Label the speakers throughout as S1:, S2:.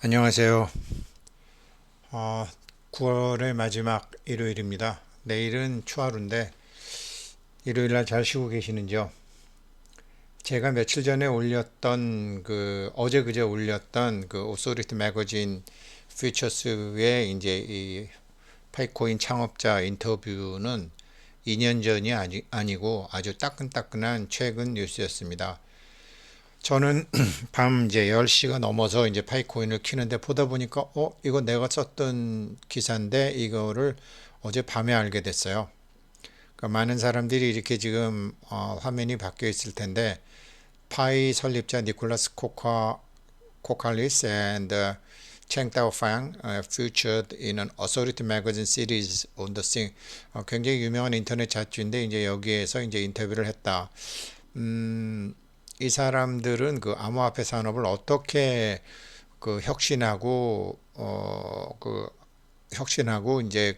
S1: 안녕하세요. 어, 9월의 마지막 일요일입니다. 내일은 추하루인데 일요일날 잘 쉬고 계시는지요? 제가 며칠 전에 올렸던 어제 그제 올렸던 그 오소리티 매거진 퓨처스의 이제 이 파이코인 창업자 인터뷰는 2년 전이 아니고 아주 따끈따끈한 최근 뉴스였습니다. 저는 밤 이제 10시가 넘어서 이제 파이코인을 키는데 보다 보니까 이거 내가 썼던 기사인데 이거를 어제 밤에 알게 됐어요. 그러니까 많은 사람들이 이렇게 지금 화면이 바뀌어 있을 텐데 파이 설립자 니콜라스 코칼리스 and Cheng Dao Fang featured in an Authority magazine series on the thing. 굉장히 유명한 인터넷 잡지인데 이제 여기에서 이제 인터뷰를 했다. 이 사람들은 그 암호화폐 산업을 어떻게 혁신하고 혁신하고 이제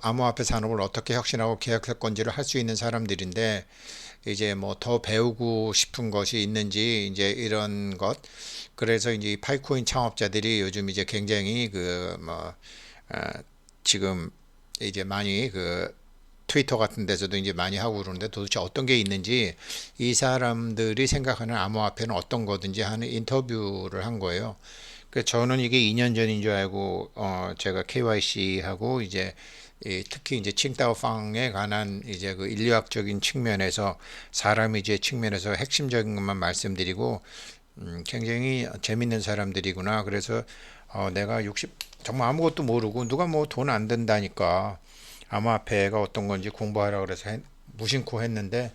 S1: 암호화폐 산업을 어떻게 혁신하고 개혁할 건지를 할 수 있는 사람들인데 이제 뭐 더 배우고 싶은 것이 있는지 이제 이런 것. 그래서 이제 파이코인 창업자들이 요즘 이제 굉장히 지금 이제 많이 트위터 같은 데서도 이제 많이 하고 그러는데 도대체 어떤 게 있는지 이 사람들이 생각하는 암호화폐는 어떤 거든지 하는 인터뷰를 한 거예요. 그 저는 이게 2년 전인 줄 알고 제가 KYC 하고 이제 특히 이제 칭다오팡에 관한 이제 그 인류학적인 측면에서 사람이 이제 측면에서 핵심적인 것만 말씀드리고 굉장히 재밌는 사람들이구나. 그래서 내가 60 정말 아무것도 모르고 누가 뭐 돈 안 든다니까 암호화폐가 어떤 건지 공부하라 그래서 무심코 했는데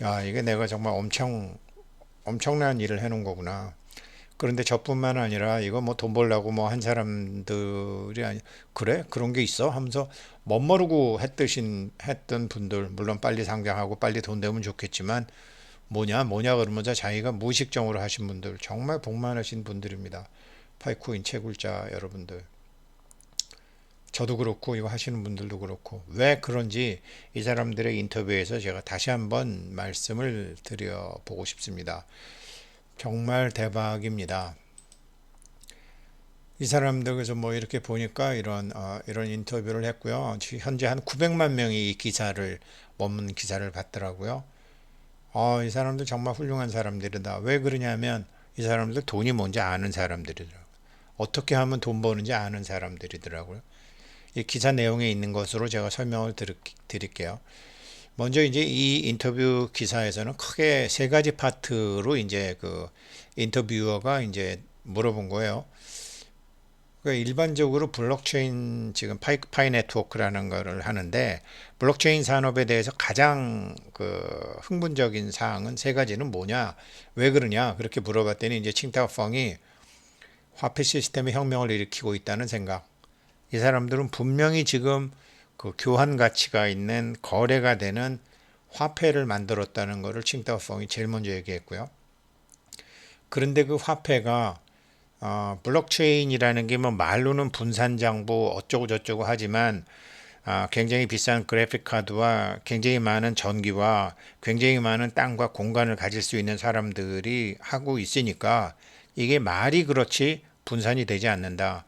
S1: 야 이게 내가 정말 엄청난 일을 해놓은 거구나. 그런데 저뿐만 아니라 이거 뭐 돈 벌려고 뭐 한 사람들이 아니 그래 그런 게 있어 하면서 멋모르고 했던 분들 물론 빨리 상장하고 빨리 돈 되면 좋겠지만 뭐냐 그러면서 자기가 무의식적으로 하신 분들 정말 복 많으신 분들입니다. 파이코인 채굴자 여러분들. 저도 그렇고 이거 하시는 분들도 그렇고 왜 그런지 이 사람들의 인터뷰에서 제가 다시 한번 말씀을 드려보고 싶습니다. 정말 대박입니다. 이 사람들에서 뭐 이렇게 보니까 이런 인터뷰를 했고요. 현재 한 900만 명이 이 기사를 원문 기사를 봤더라고요. 이 사람들 정말 훌륭한 사람들이다. 왜 그러냐면 이 사람들 돈이 뭔지 아는 사람들이더라고요. 어떻게 하면 돈 버는지 아는 사람들이더라고요. 이 기사 내용에 있는 것으로 제가 설명을 드릴게요. 먼저 이제 이 인터뷰 기사에서는 크게 세 가지 파트로 이제 인터뷰어가 이제 물어본 거예요. 그러니까 일반적으로 블록체인 지금 파이 네트워크라는 거를 하는데 블록체인 산업에 대해서 가장 흥분적인 사항은 세 가지는 뭐냐? 왜 그러냐? 그렇게 물어봤더니 이제 칭타오펑이 화폐 시스템의 혁명을 일으키고 있다는 생각. 이 사람들은 분명히 지금 교환 가치가 있는 거래가 되는 화폐를 만들었다는 것을 칭다오펑이 제일 먼저 얘기했고요. 그런데 그 화폐가 블록체인이라는 게 뭐 말로는 분산장부 어쩌고 저쩌고 하지만 굉장히 비싼 그래픽 카드와 굉장히 많은 전기와 굉장히 많은 땅과 공간을 가질 수 있는 사람들이 하고 있으니까 이게 말이 그렇지 분산이 되지 않는다.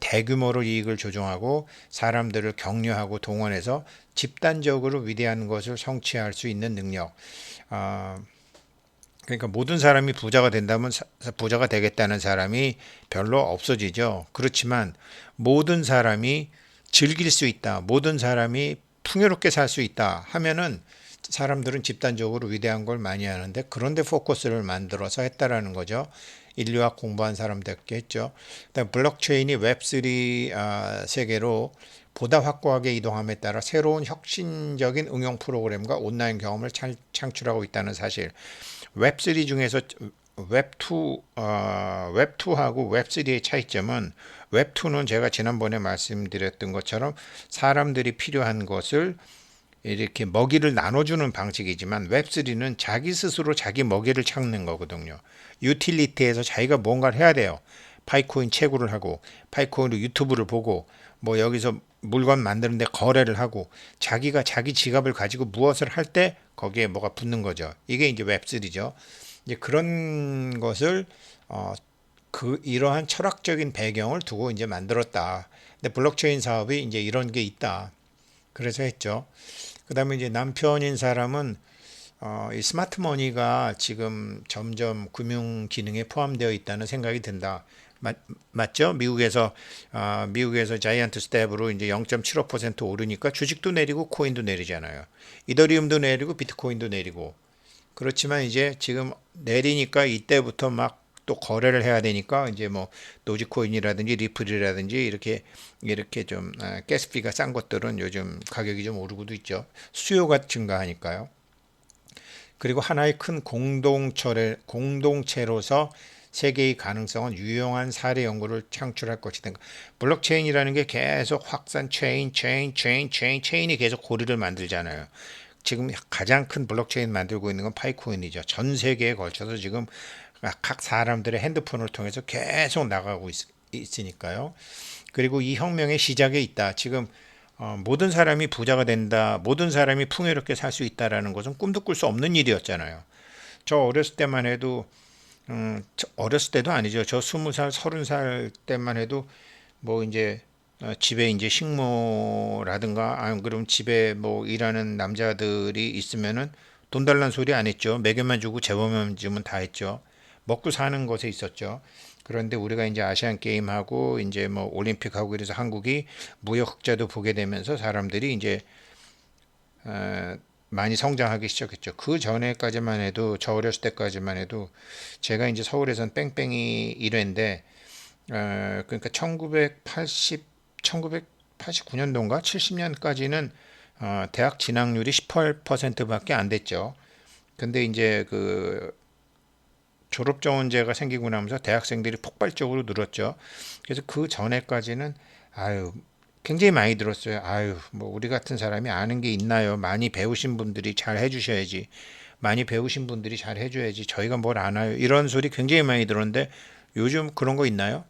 S1: 대규모로 이익을 조종하고 사람들을 격려하고 동원해서 집단적으로 위대한 것을 성취할 수 있는 능력. 아, 그러니까 모든 사람이 부자가 된다면 부자가 되겠다는 사람이 별로 없어지죠. 그렇지만 모든 사람이 즐길 수 있다. 모든 사람이 풍요롭게 살 수 있다 하면은 사람들은 집단적으로 위대한 걸 많이 하는데 그런데 포커스를 만들어서 했다라는 거죠. 인류학 공부한 사람들께 했죠. 블록체인이 웹3 세계로 보다 확고하게 이동함에 따라 새로운 혁신적인 응용 프로그램과 온라인 경험을 창출하고 있다는 사실. 웹3 중에서 웹2하고 웹3의 차이점은 웹2는 제가 지난번에 말씀드렸던 것처럼 사람들이 필요한 것을 이렇게 먹이를 나눠주는 방식이지만 웹3는 자기 스스로 자기 먹이를 찾는 거거든요. 유틸리티에서 자기가 뭔가를 해야 돼요. 파이코인 채굴을 하고 파이코인으로 유튜브를 보고 뭐 여기서 물건 만드는데 거래를 하고 자기가 자기 지갑을 가지고 무엇을 할 때 거기에 뭐가 붙는 거죠. 이게 이제 웹3죠. 이제 그런 것을 어, 이러한 철학적인 배경을 두고 이제 만들었다. 근데 블록체인 사업이 이제 이런 게 있다. 그래서 했죠. 그다음에 이제 남편인 사람은 이 스마트 머니가 지금 점점 금융 기능에 포함되어 있다는 생각이 든다. 맞죠? 미국에서 자이언트 스텝으로 이제 0.75% 오르니까 주식도 내리고 코인도 내리잖아요. 이더리움도 내리고 비트코인도 내리고. 그렇지만 이제 지금 내리니까 이때부터 막 또 거래를 해야 되니까 이제 뭐 도지코인이라든지 리플이라든지 이렇게 좀 가스비가 싼 것들은 요즘 가격이 좀 오르고도 있죠. 수요가 증가하니까요. 그리고 하나의 큰 공동체로서 세계의 가능성은 유용한 사례 연구를 창출할 것이다. 블록체인이라는 게 계속 확산 체인이 계속 고리를 만들잖아요. 지금 가장 큰 블록체인 만들고 있는 건 파이코인이죠. 전 세계에 걸쳐서 지금 각 사람들의 핸드폰을 통해서 계속 나가고 있으니까요. 그리고 이 혁명의 시작에 있다. 지금 모든 사람이 부자가 된다, 모든 사람이 풍요롭게 살 수 있다라는 것은 꿈도 꿀 수 없는 일이었잖아요. 저 어렸을 때만 해도 어렸을 때도 아니죠. 저 20살, 30살 때만 해도 뭐 이제 집에 이제 식모라든가 안 그러면 집에 뭐 일하는 남자들이 있으면은 돈 달란 소리 안 했죠. 먹여만 주고 재워만 주면 다 했죠. 먹고 사는 것에 있었죠. 그런데 우리가 이제 아시안 게임하고 이제 뭐 올림픽하고 이래서 한국이 무역 흑자도 보게 되면서 사람들이 이제 어, 많이 성장하기 시작했죠. 그 전에까지만 해도 저 어렸을 때까지만 해도 제가 이제 서울에선 뺑뺑이 1회인데 그러니까 1989년도인가 70년까지는 대학 진학률이 18%밖에 안 됐죠. 근데 이제 그 졸업 정원제가 생기고 나면서 대학생들이 폭발적으로 늘었죠. 그래서 그 전에까지는 아유 굉장히 많이 들었어요. 아유 뭐 우리 같은 사람이 아는 게 있나요? 많이 배우신 분들이 잘 해주셔야지. 많이 배우신 분들이 잘 해줘야지. 저희가 뭘 아나요? 이런 소리 굉장히 많이 들었는데 요즘 그런 거 있나요?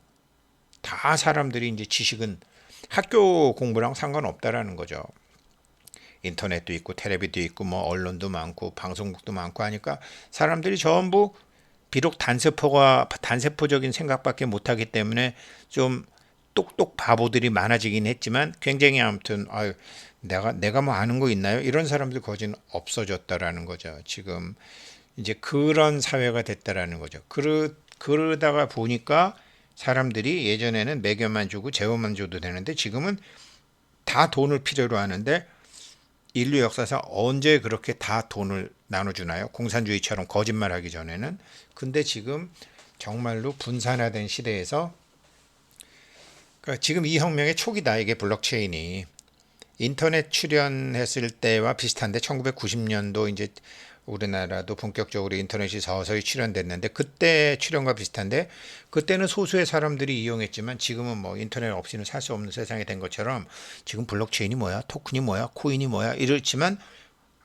S1: 다 사람들이 이제 지식은 학교 공부랑 상관없다라는 거죠. 인터넷도 있고 텔레비도 있고 뭐 언론도 많고 방송국도 많고 하니까 사람들이 전부 비록 단세포적인 생각밖에 못하기 때문에 좀 똑똑 바보들이 많아지긴 했지만 굉장히 아무튼 아유 내가 뭐 아는 거 있나요? 이런 사람들 거진 없어졌다라는 거죠. 지금 이제 그런 사회가 됐다라는 거죠. 그러다가 보니까 사람들이 예전에는 매겨만 주고 재원만 줘도 되는데 지금은 다 돈을 필요로 하는데 인류 역사상 언제 그렇게 다 돈을 나눠주나요? 공산주의처럼 거짓말하기 전에는. 근데 지금 정말로 분산화된 시대에서 그러니까 지금 이 혁명의 초기다. 이게 블록체인이 인터넷 출현했을 때와 비슷한데 1990년도 이제 우리나라도 본격적으로 인터넷이 서서히 출현됐는데 그때 출현과 비슷한데 그때는 소수의 사람들이 이용했지만 지금은 뭐 인터넷 없이는 살 수 없는 세상이 된 것처럼 지금 블록체인이 뭐야, 토큰이 뭐야, 코인이 뭐야 이렇지만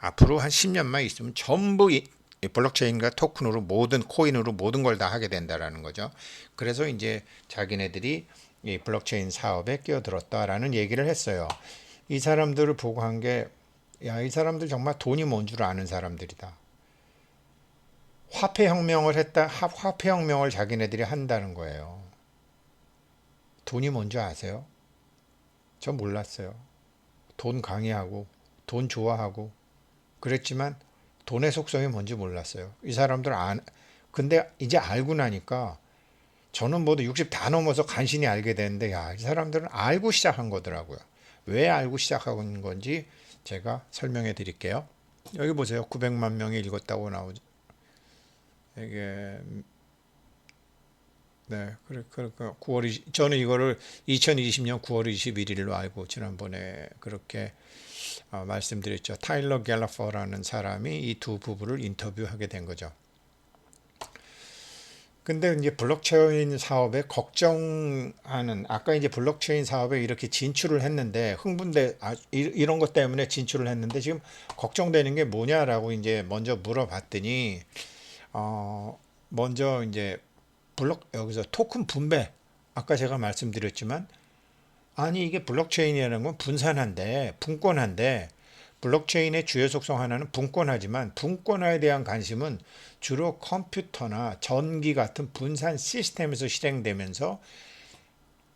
S1: 앞으로 한 10년만 있으면 전부 이 블록체인과 토큰으로 모든 코인으로 모든 걸 다 하게 된다라는 거죠. 그래서 이제 자기네들이 이 블록체인 사업에 끼어들었다라는 얘기를 했어요. 이 사람들을 보고 한 게, 야, 이 사람들 정말 돈이 뭔 줄 아는 사람들이다. 화폐혁명을 자기네들이 한다는 거예요. 돈이 뭔지 아세요? 전 몰랐어요. 돈 강의하고, 돈 좋아하고, 그랬지만 돈의 속성이 뭔지 몰랐어요. 이 사람들 근데 이제 알고 나니까 저는 모두 60 다 넘어서 간신히 알게 되는데, 야, 이 사람들은 알고 시작한 거더라고요. 왜 알고 시작한 건지 제가 설명해 드릴게요. 여기 보세요. 900만 명이 읽었다고 나오죠. 이게 네, 그러니까 9월 저는 이거를 2020년 9월 21일로 알고 지난번에 그렇게 말씀드렸죠. 타일러 갤러퍼라는 사람이 이 두 부부를 인터뷰하게 된 거죠. 근데 이제 블록체인 사업에 걱정하는 아까 이제 블록체인 사업에 이렇게 진출을 했는데 이런 것 때문에 진출을 했는데 지금 걱정되는 게 뭐냐라고 이제 먼저 물어봤더니 어 먼저 이제 여기서 토큰 분배 아까 제가 말씀드렸지만 아니 이게 블록체인이라는 건 분산한데 분권한데 블록체인의 주요 속성 하나는 분권화지만 분권화에 대한 관심은 주로 컴퓨터나 전기 같은 분산 시스템에서 실행되면서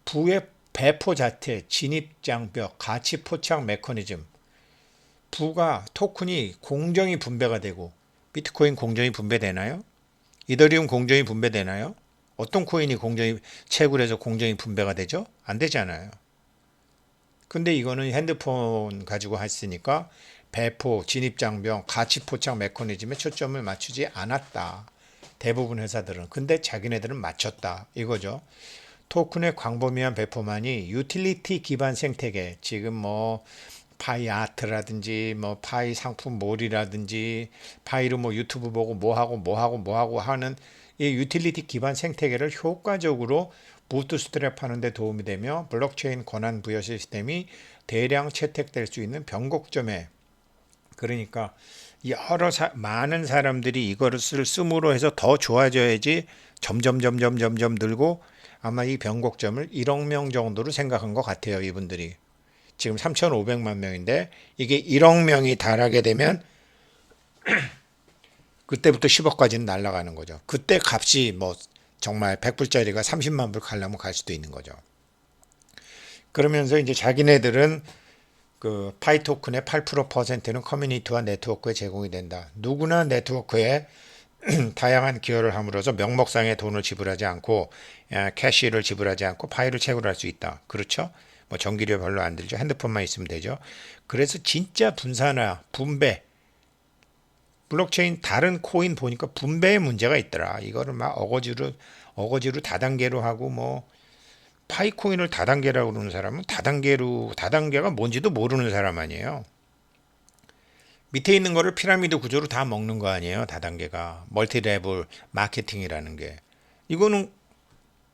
S1: 부의 배포 자체, 진입장벽, 가치 포착 메커니즘, 부가 토큰이 공정히 분배가 되고 비트코인 공정히 분배되나요? 이더리움 공정히 분배되나요? 어떤 코인이 공정히 채굴해서 공정히 분배가 되죠? 안 되잖아요. 근데 이거는 핸드폰 가지고 했으니까 배포, 진입장벽, 가치 포착 메커니즘에 초점을 맞추지 않았다. 대부분 회사들은. 근데 자기네들은 맞췄다. 이거죠. 토큰의 광범위한 배포만이 유틸리티 기반 생태계, 지금 뭐 파이 아트라든지 뭐 파이 상품 몰이라든지 파이로 뭐 유튜브 보고 뭐 하고 하는 이 유틸리티 기반 생태계를 효과적으로 부트스트랩 하는 데 도움이 되며 블록체인 권한 부여 시스템이 대량 채택될 수 있는 변곡점에, 그러니까 많은 사람들이 이거를 씀으로 해서 더 좋아져야지 점점 늘고, 아마 이 변곡점을 1억 명 정도로 생각한 것 같아요. 이분들이 지금 3,500만 명인데 이게 1억 명이 달하게 되면 그때부터 10억까지는 날아가는 거죠. 그때 값이 뭐 정말 100불짜리가 30만 불 가려면 갈 수도 있는 거죠. 그러면서 이제 자기네들은 그 파이 토큰의 8%는 커뮤니티와 네트워크에 제공이 된다. 누구나 네트워크에 다양한 기여를 함으로써 명목상의 돈을 지불하지 않고 캐시를 지불하지 않고 파일을 채굴할 수 있다. 그렇죠? 뭐 전기료 별로 안 들죠. 핸드폰만 있으면 되죠. 그래서 진짜 분산화, 분배, 블록체인 다른 코인 보니까 분배에 문제가 있더라. 이거를 막 어거지로 다단계로 하고 뭐 파이코인을 다단계라고 그러는 사람은 다단계가 뭔지도 모르는 사람 아니에요. 밑에 있는 거를 피라미드 구조로 다 먹는 거 아니에요. 다단계가 멀티 레벨 마케팅이라는 게 이거는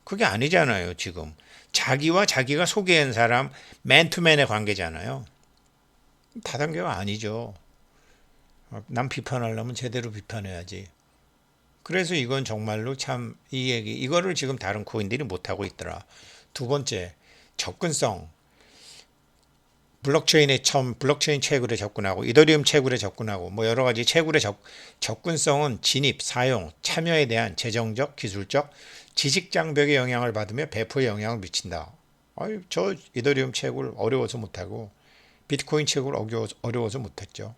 S1: 그게 아니잖아요. 지금 자기와 자기가 소개한 사람 맨투맨의 관계잖아요. 다단계가 아니죠. 남 비판하려면 제대로 비판해야지. 그래서 이건 정말로 참 이 얘기 이거를 지금 다른 코인들이 못하고 있더라. 두 번째, 접근성. 블록체인에 처음 블록체인 채굴에 접근하고 이더리움 채굴에 접근하고 뭐 여러 가지 채굴의 접근성은 진입, 사용, 참여에 대한 재정적, 기술적, 지식 장벽의 영향을 받으며 배포에 영향을 미친다. 아유, 저 이더리움 채굴 어려워서 못하고 비트코인 채굴 어려워서 못했죠.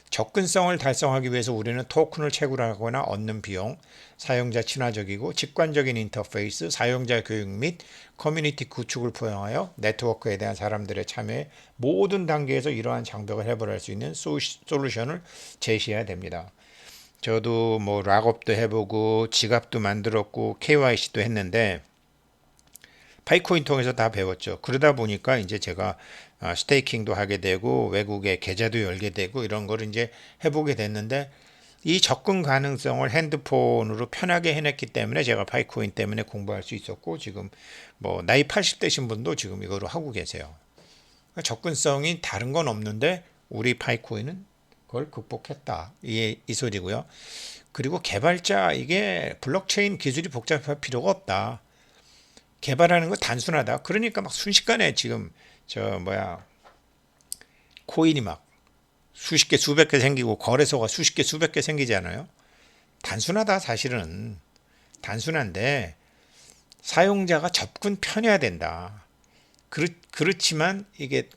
S1: 접근성을 달성하기 위해서 우리는 토큰을 채굴하거나 얻는 비용, 사용자 친화적이고 직관적인 인터페이스, 사용자 교육 및 커뮤니티 구축을 포함하여 네트워크에 대한 사람들의 참여에 모든 단계에서 이러한 장벽을 해결할 수 있는 솔루션을 제시해야 됩니다. 저도 뭐 락업도 해보고 지갑도 만들었고 KYC도 했는데 파이코인 통해서 다 배웠죠. 그러다 보니까 이제 제가 스테이킹도 하게 되고 외국에 계좌도 열게 되고 이런 거를 이제 해보게 됐는데 이 접근 가능성을 핸드폰으로 편하게 해냈기 때문에 제가 파이코인 때문에 공부할 수 있었고 지금 뭐 나이 80대신 분도 지금 이거로 하고 계세요. 그러니까 접근성이 다른 건 없는데 우리 파이코인은 그걸 극복했다. 이 소리고요. 그리고 개발자 이게 블록체인 기술이 복잡할 필요가 없다. 개발하는 거 단순하다. 그러니까 막 순식간에 지금 저 뭐야 코인이 막 수십 개 수백 개 생기고 거래소가 수십 개 수백 개 생기잖아요. 단순하다 사실은. 단순한데 사용자가 접근 편해야 된다. 그렇지만 이게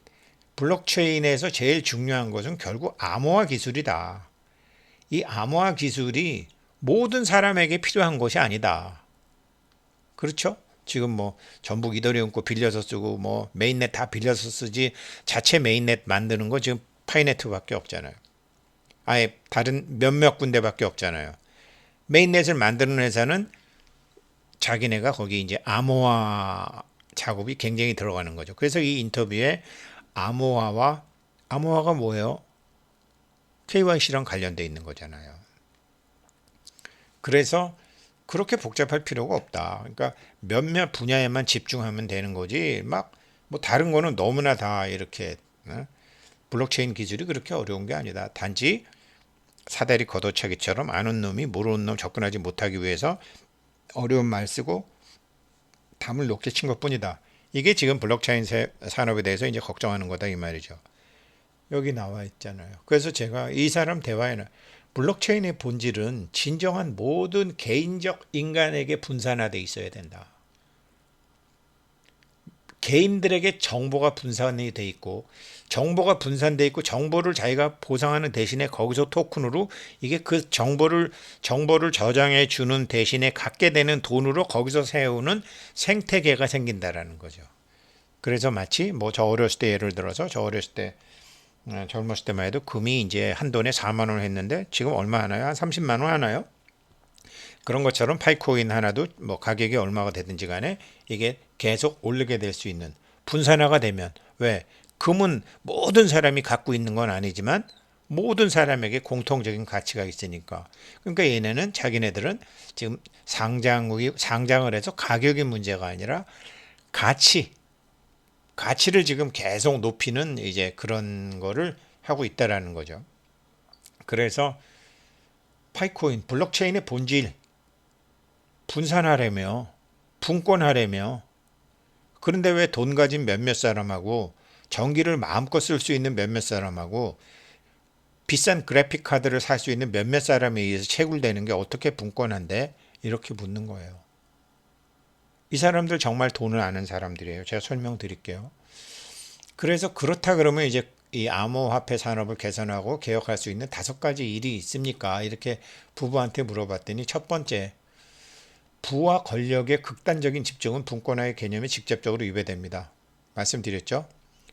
S1: 블록체인에서 제일 중요한 것은 결국 암호화 기술이다. 이 암호화 기술이 모든 사람에게 필요한 것이 아니다. 그렇죠? 지금 뭐 전북 이더리움 거 빌려서 쓰고 뭐 메인넷 다 빌려서 쓰지 자체 메인넷 만드는 거 지금 파이네트밖에 없잖아요. 아예 다른 몇몇 군데밖에 없잖아요. 메인넷을 만드는 회사는 자기네가 거기 이제 암호화 작업이 굉장히 들어가는 거죠. 그래서 이 인터뷰에 암호화가 뭐예요? KYC랑 관련돼 있는 거잖아요. 그래서 그렇게 복잡할 필요가 없다. 그러니까 몇몇 분야에만 집중하면 되는 거지. 막 뭐 다른 거는 너무나 다 이렇게 블록체인 기술이 그렇게 어려운 게 아니다. 단지 사다리 걷어차기처럼 아는 놈이 모르는 놈 접근하지 못하기 위해서 어려운 말 쓰고 담을 높게 친 것뿐이다. 이게 지금 블록체인 산업에 대해서 이제 걱정하는 거다 이 말이죠. 여기 나와 있잖아요. 그래서 제가 이 사람 대화에는 블록체인의 본질은 진정한 모든 개인적 인간에게 분산화돼 있어야 된다. 개인들에게 정보가 분산이 돼 있고 정보가 분산돼 있고 정보를 자기가 보상하는 대신에 거기서 토큰으로 이게 그 정보를 저장해 주는 대신에 갖게 되는 돈으로 거기서 세우는 생태계가 생긴다라는 거죠. 그래서 마치 뭐 저 어렸을 때 예를 들어서 저 어렸을 때 젊었을 때만 해도 금이 이제 한 돈에 4만 원 했는데 지금 얼마 하나요? 한 30만 원 하나요? 그런 것처럼 파이코인 하나도 뭐 가격이 얼마가 되든지 간에 이게 계속 오르게 될 수 있는 분산화가 되면 왜 금은 모든 사람이 갖고 있는 건 아니지만 모든 사람에게 공통적인 가치가 있으니까 그러니까 얘네는 자기네들은 지금 상장을 해서 가격이 문제가 아니라 가치를 지금 계속 높이는 이제 그런 거를 하고 있다라는 거죠. 그래서 파이코인 블록체인의 본질 분산하려며 분권하려며 그런데 왜 돈 가진 몇몇 사람하고 전기를 마음껏 쓸 수 있는 몇몇 사람하고 비싼 그래픽 카드를 살 수 있는 몇몇 사람에 의해서 채굴되는 게 어떻게 분권한데 이렇게 묻는 거예요. 이 사람들 정말 돈을 아는 사람들이에요. 제가 설명드릴게요. 그래서 그렇다 그러면 이제 이 암호화폐 산업을 개선하고 개혁할 수 있는 5가지 일이 있습니까? 이렇게 부부한테 물어봤더니 첫 번째, 부와 권력의 극단적인 집중은 분권화의 개념에 직접적으로 위배됩니다. 말씀드렸죠?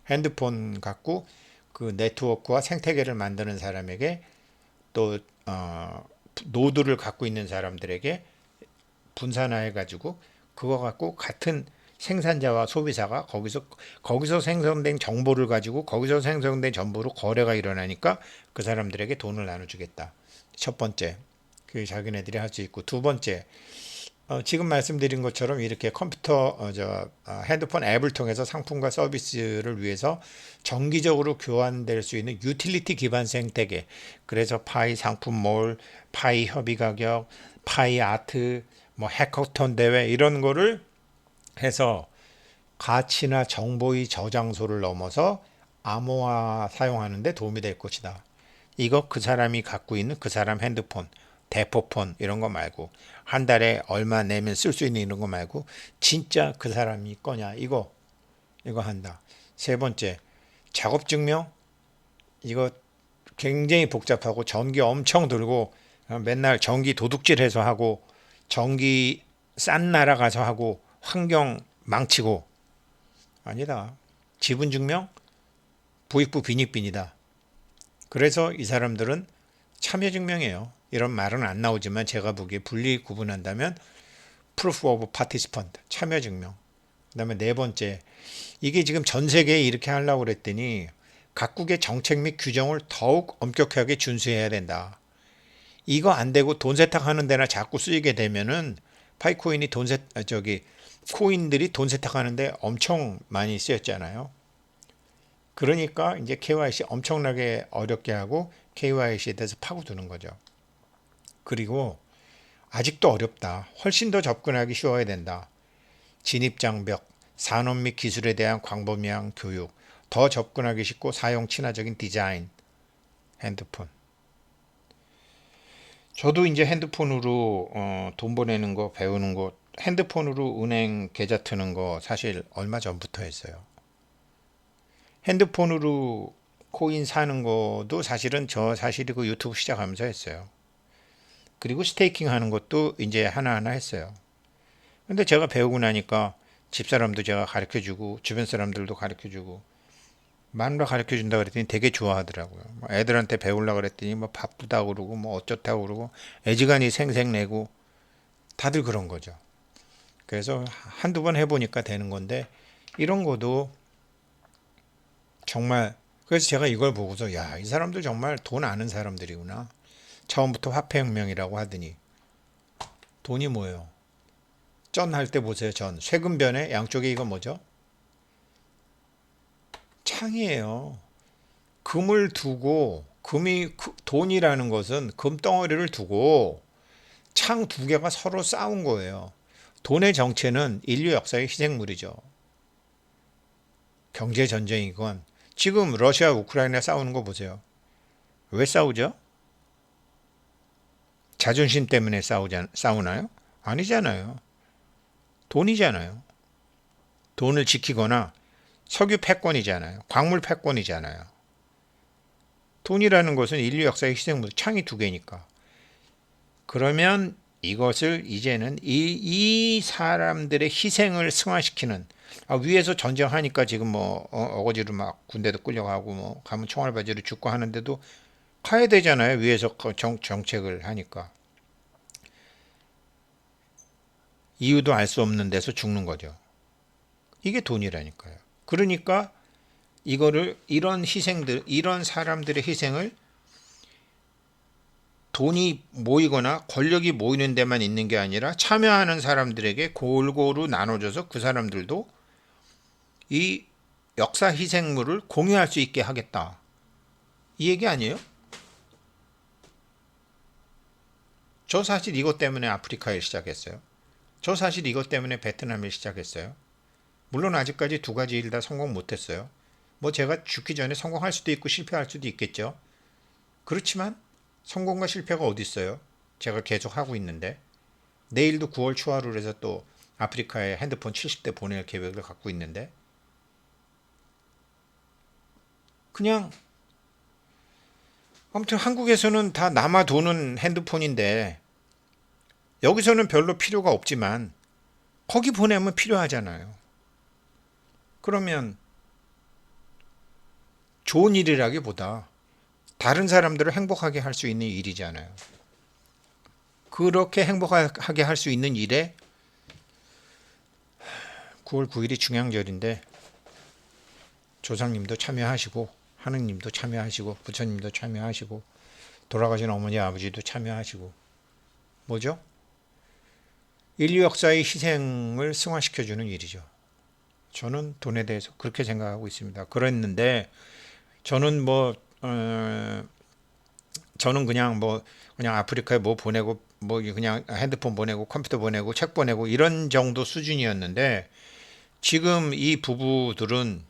S1: 핸드폰 갖고 그 네트워크와 생태계를 만드는 사람에게 또 노드를 갖고 있는 사람들에게 분산화해가지고 그거 갖고 같은 생산자와 소비자가 거기서 생성된 정보를 가지고 거기서 생성된 정보로 거래가 일어나니까 그 사람들에게 돈을 나눠주겠다. 첫 번째, 그 자기네들이 할 수 있고 두 번째, 지금 말씀드린 것처럼 이렇게 핸드폰 앱을 통해서 상품과 서비스를 위해서 정기적으로 교환될 수 있는 유틸리티 기반 생태계. 그래서 파이 상품몰, 파이 협의 가격, 파이 아트, 뭐 해커톤 대회 이런 거를 해서 가치나 정보의 저장소를 넘어서 암호화 사용하는 데 도움이 될 것이다. 이거 그 사람이 갖고 있는 그 사람 핸드폰, 대포폰 이런 거 말고 한 달에 얼마 내면 쓸 수 있는 이런 거 말고 진짜 그 사람이 거냐 이거 한다. 세 번째, 작업 증명 이거 굉장히 복잡하고 전기 엄청 들고 맨날 전기 도둑질해서 하고 전기 싼 나라 가서 하고 환경 망치고 아니다. 지분 증명 부익부 빈익빈이다. 그래서 이 사람들은 참여 증명이에요. 이런 말은 안 나오지만 제가 보기에 분리 구분한다면 proof of participant 참여 증명. 그다음에 네 번째 이게 지금 전 세계에 이렇게 하려고 그랬더니 각국의 정책 및 규정을 더욱 엄격하게 준수해야 된다. 이거 안 되고 돈 세탁하는 데나 자꾸 쓰이게 되면은 파이코인이 코인들이 돈 세탁하는데 엄청 많이 쓰였잖아요. 그러니까 이제 KYC 엄청나게 어렵게 하고 KYC에 대해서 파고드는 거죠. 그리고 아직도 어렵다. 훨씬 더 접근하기 쉬워야 된다. 진입장벽, 산업 및 기술에 대한 광범위한 교육, 더 접근하기 쉽고 사용 친화적인 디자인, 핸드폰. 저도 이제 핸드폰으로 돈 보내는 거, 배우는 거, 핸드폰으로 은행 계좌 트는 거 사실 얼마 전부터 했어요. 핸드폰으로 코인 사는 것도 사실은 저 사실 그 유튜브 시작하면서 했어요. 그리고 스테이킹 하는 것도 이제 하나하나 했어요. 근데 제가 배우고 나니까 집사람도 제가 가르쳐 주고 주변 사람들도 가르쳐 주고 마누라 가르쳐 준다 그랬더니 되게 좋아하더라고요. 애들한테 배우려고 그랬더니 뭐 바쁘다 그러고 뭐 어쩌다고 그러고 애지간히 생색내고 다들 그런 거죠. 그래서 한두 번 해보니까 되는 건데 이런 것도 정말 그래서 제가 이걸 보고서 야, 이 사람들 정말 돈 아는 사람들이구나. 처음부터 화폐혁명이라고 하더니 돈이 뭐예요? 전 할 때 보세요. 전 쇠금변에 양쪽에 이거 뭐죠? 창이에요. 금을 두고 돈이라는 것은 금덩어리를 두고 창 두 개가 서로 싸운 거예요. 돈의 정체는 인류 역사의 희생물이죠. 경제 전쟁이건 지금 러시아 우크라이나 싸우는 거 보세요. 왜 싸우죠? 자존심 때문에 싸우나요? 아니잖아요. 돈이잖아요. 돈을 지키거나 석유 패권이잖아요. 광물 패권이잖아요. 돈이라는 것은 인류 역사의 희생물 창이 두 개니까. 그러면 이것을 이제는 이 사람들의 희생을 승화시키는, 위에서 전쟁하니까 지금 뭐 어거지로 막 군대도 끌려가고 뭐 가면 총알바지로 죽고 하는데도 가야 되잖아요. 위에서 정책을 하니까. 이유도 알 수 없는 데서 죽는 거죠. 이게 돈이라니까요. 그러니까 이거를, 이런 희생들, 이런 사람들의 희생을 돈이 모이거나 권력이 모이는 데만 있는 게 아니라 참여하는 사람들에게 골고루 나눠줘서 그 사람들도 이 역사 희생물을 공유할 수 있게 하겠다. 이 얘기 아니에요? 저 사실 이것 때문에 아프리카에 시작했어요. 저 사실 이것 때문에 베트남에 시작했어요. 물론 아직까지 두 가지 일 다 성공 못했어요. 뭐 제가 죽기 전에 성공할 수도 있고 실패할 수도 있겠죠. 그렇지만 성공과 실패가 어디 있어요? 제가 계속 하고 있는데, 내일도 9월 초하루를 해서 또 아프리카에 핸드폰 70대 보낼 계획을 갖고 있는데, 그냥 아무튼 한국에서는 다 남아 도는 핸드폰인데 여기서는 별로 필요가 없지만 거기 보내면 필요하잖아요. 그러면 좋은 일이라기보다 다른 사람들을 행복하게 할 수 있는 일이잖아요. 그렇게 행복하게 할 수 있는 일에 9월 9일이 중양절인데 조상님도 참여하시고 하느님도 참여하시고 부처님도 참여하시고 돌아가신 어머니 아버지도 참여하시고, 뭐죠? 인류 역사의 희생을 승화시켜주는 일이죠. 저는 돈에 대해서 그렇게 생각하고 있습니다. 그랬는데 저는 저는 그냥 아프리카에 뭐 보내고 뭐 그냥 핸드폰 보내고 컴퓨터 보내고 책 보내고 이런 정도 수준이었는데, 지금 이 부부들은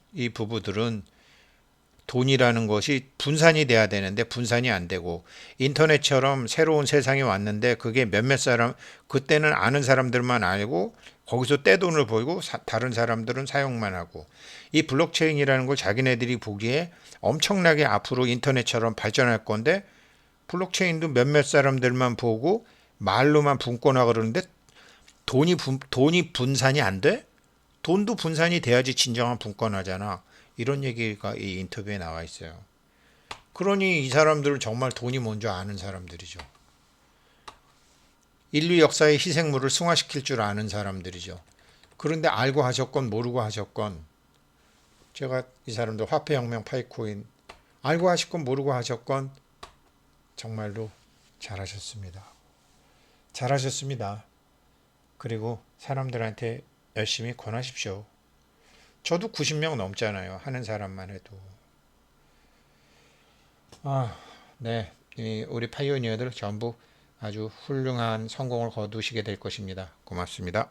S1: 돈이라는 것이 분산이 돼야 되는데 분산이 안 되고, 인터넷처럼 새로운 세상이 왔는데 그게 몇몇 사람, 그때는 아는 사람들만 알고 거기서 떼돈을 벌고 다른 사람들은 사용만 하고, 이 블록체인이라는 걸 자기네들이 보기에 엄청나게 앞으로 인터넷처럼 발전할 건데 블록체인도 몇몇 사람들만 보고 말로만 분권하고 그러는데 돈이 분산이 안 돼? 돈도 분산이 돼야지 진정한 분권하잖아. 이런 얘기가 이 인터뷰에 나와 있어요. 그러니 이 사람들은 정말 돈이 뭔지 아는 사람들이죠. 인류 역사의 희생물을 승화시킬 줄 아는 사람들이죠. 그런데 알고 하셨건 모르고 하셨건, 제가 이 사람들 화폐혁명 파이코인 알고 하셨건 모르고 하셨건 정말로 잘하셨습니다. 잘하셨습니다. 그리고 사람들한테 열심히 권하십시오. 저도 90명 넘잖아요. 하는 사람만 해도. 네. 우리 파이오니어들 전부 아주 훌륭한 성공을 거두시게 될 것입니다. 고맙습니다.